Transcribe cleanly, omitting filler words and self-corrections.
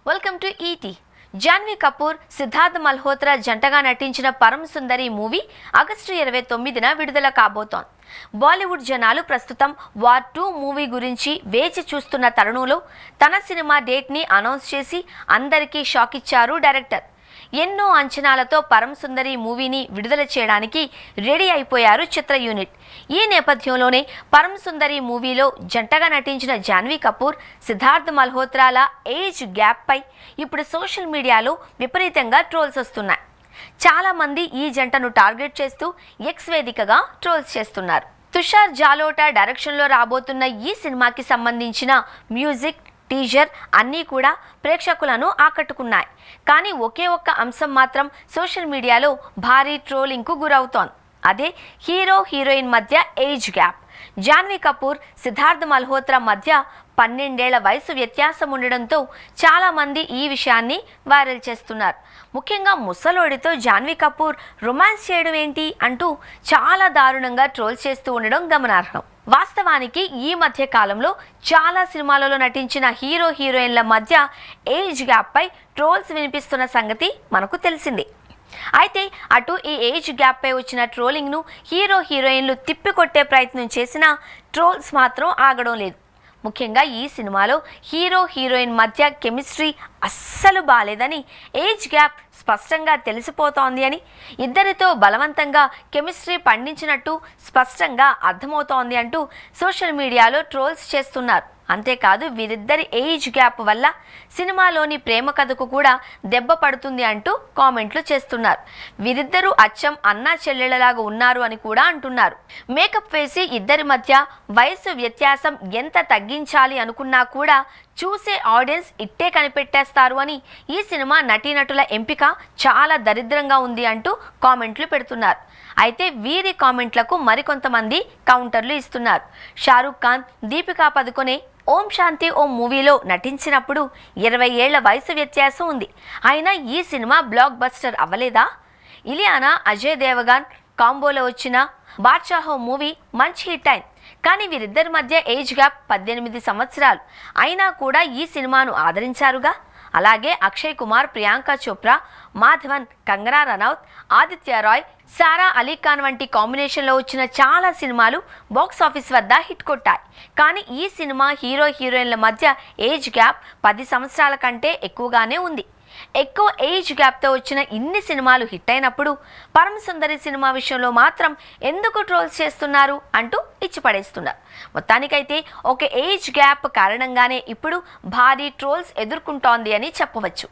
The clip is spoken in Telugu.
Welcome to ET. Janhvi Kapoor, Siddharth Malhotra జంటగా నటించిన పరమ సుందరి మూవీ ఆగస్టు 29న విడుదల కాబోతోంది. బాలీవుడ్ జనాలు ప్రస్తుతం వార్ 2 మూవీ గురించి వేచి చూస్తున్న తరుణంలో తన సినిమా డేట్ని అనౌన్స్ చేసి అందరికీ షాక్ ఇచ్చారు డైరెక్టర్. ఎన్నో అంచనాలతో పరమ సుందరి మూవీని విడుదల చేయడానికి రెడీ అయిపోయారు చిత్ర యూనిట్. ఈ నేపథ్యంలోనే పరమ సుందరి మూవీలో జంటగా నటించిన జాన్వీ కపూర్, సిద్ధార్థ్ మల్హోత్రాల ఏజ్ గ్యాప్ పై ఇప్పుడు సోషల్ మీడియాలో విపరీతంగా ట్రోల్స్ వస్తున్నాయి. చాలా మంది ఈ జంటను టార్గెట్ చేస్తూ ఎక్స్ వేదికగా ట్రోల్స్ చేస్తున్నారు. తుషార్ జాలోటా డైరెక్షన్లో రాబోతున్న ఈ సినిమాకి సంబంధించిన మ్యూజిక్, టీజర్ అన్నీ కూడా ప్రేక్షకులను ఆకట్టుకున్నాయి. కానీ ఒకే ఒక్క అంశం మాత్రం సోషల్ మీడియాలో భారీ ట్రోలింగ్కు గురవుతోంది. అదే హీరో హీరోయిన్ మధ్య ఏజ్ గ్యాప్. జాన్వీ కపూర్, సిద్ధార్థ్ మల్హోత్రా మధ్య 12 ఏళ్ల వయసు వ్యత్యాసం ఉండడంతో చాలామంది ఈ విషయాన్ని వైరల్ చేస్తున్నారు. ముఖ్యంగా ముసలోడితో జాన్వీ కపూర్ రొమాన్స్ చేయడం ఏంటి అంటూ చాలా దారుణంగా ట్రోల్ చేస్తూ ఉండడం గమనార్హం. వాస్తవానికి ఈ మధ్య కాలంలో చాలా సినిమాలలో నటించిన హీరో హీరోయిన్ల మధ్య ఏజ్ గ్యాప్ పై ట్రోల్స్ వినిపిస్తున్న సంగతి మనకు తెలిసిందే. అయితే అటు ఈ ఏజ్ గ్యాప్ పై వచ్చిన ట్రోలింగ్ను హీరో హీరోయిన్లు తిప్పికొట్టే ప్రయత్నం చేసినా ట్రోల్స్ మాత్రం ఆగడం లేదు. ముఖ్యంగా ఈ సినిమాలో హీరో హీరోయిన్ మధ్య కెమిస్ట్రీ అస్సలు బాలేదని, ఏజ్ గ్యాప్ స్పష్టంగా తెలిసిపోతోంది అని, ఇద్దరితో బలవంతంగా కెమిస్ట్రీ పండించినట్టు స్పష్టంగా అర్థమవుతోంది అంటూ సోషల్ మీడియాలో ట్రోల్స్ చేస్తున్నారు. అంతేకాదు వీరిద్దరి ఏజ్ గ్యాప్ వల్ల సినిమాలోని ప్రేమ కథకు కూడా దెబ్బ పడుతుంది అంటూ కామెంట్లు చేస్తున్నారు. వీరిద్దరూ అచ్చం అన్నా చెల్లెళ్ళలాగా ఉన్నారు అని కూడా అంటున్నారు. మేకప్ వేసి ఇద్దరి మధ్య వయసు వ్యత్యాసం ఎంత తగ్గించాలి అనుకున్నా కూడా చూసే ఆడియన్స్ ఇట్టే కనిపెట్టేస్తారు అని ఈ సినిమా నటీనటుల ఎంపిక చాలా దరిద్రంగా ఉంది అంటూ కామెంట్లు పెడుతున్నారు. అయితే వీరి కామెంట్లకు మరికొంతమంది కౌంటర్లు ఇస్తున్నారు. షారుఖ్ ఖాన్, దీపికా పదుకొనే ఓం శాంతి ఓం మూవీలో నటించినప్పుడు 20 ఏళ్ల వయసు వ్యత్యాసం ఉంది. అయినా ఈ సినిమా బ్లాక్ బస్టర్ అవ్వలేదా? ఇలియానా, అజయ్ దేవగన్ కాంబోలో వచ్చిన బాద్షాహో మూవీ మంచి హిట్ అయింది. కానీ వీరిద్దరి మధ్య ఏజ్ గ్యాప్ 18 సంవత్సరాలు. అయినా కూడా ఈ సినిమాను ఆదరించారుగా. అలాగే అక్షయ్ కుమార్, ప్రియాంక చోప్రా, మాధవన్, కంగనా రనౌత్, ఆదిత్య రాయ్, సారా అలీ ఖాన్ వంటి కాంబినేషన్లో వచ్చిన చాలా సినిమాలు బాక్స్ ఆఫీస్ వద్ద హిట్ కొట్టాయి. కానీ ఈ సినిమా హీరో హీరోయిన్ల మధ్య ఏజ్ గ్యాప్ 10 సంవత్సరాల కంటే ఎక్కువగానే ఉంది. ఎక్కువ ఏజ్ గ్యాప్తో వచ్చిన ఇన్ని సినిమాలు హిట్ అయినప్పుడు పరమ సుందరి సినిమా విషయంలో మాత్రం ఎందుకు ట్రోల్స్ చేస్తున్నారు అంటూ ఇచ్చి పడేస్తున్నారు. మొత్తానికైతే ఒక ఏజ్ గ్యాప్ కారణంగానే ఇప్పుడు భారీ ట్రోల్స్ ఎదుర్కొంటోంది అని చెప్పవచ్చు.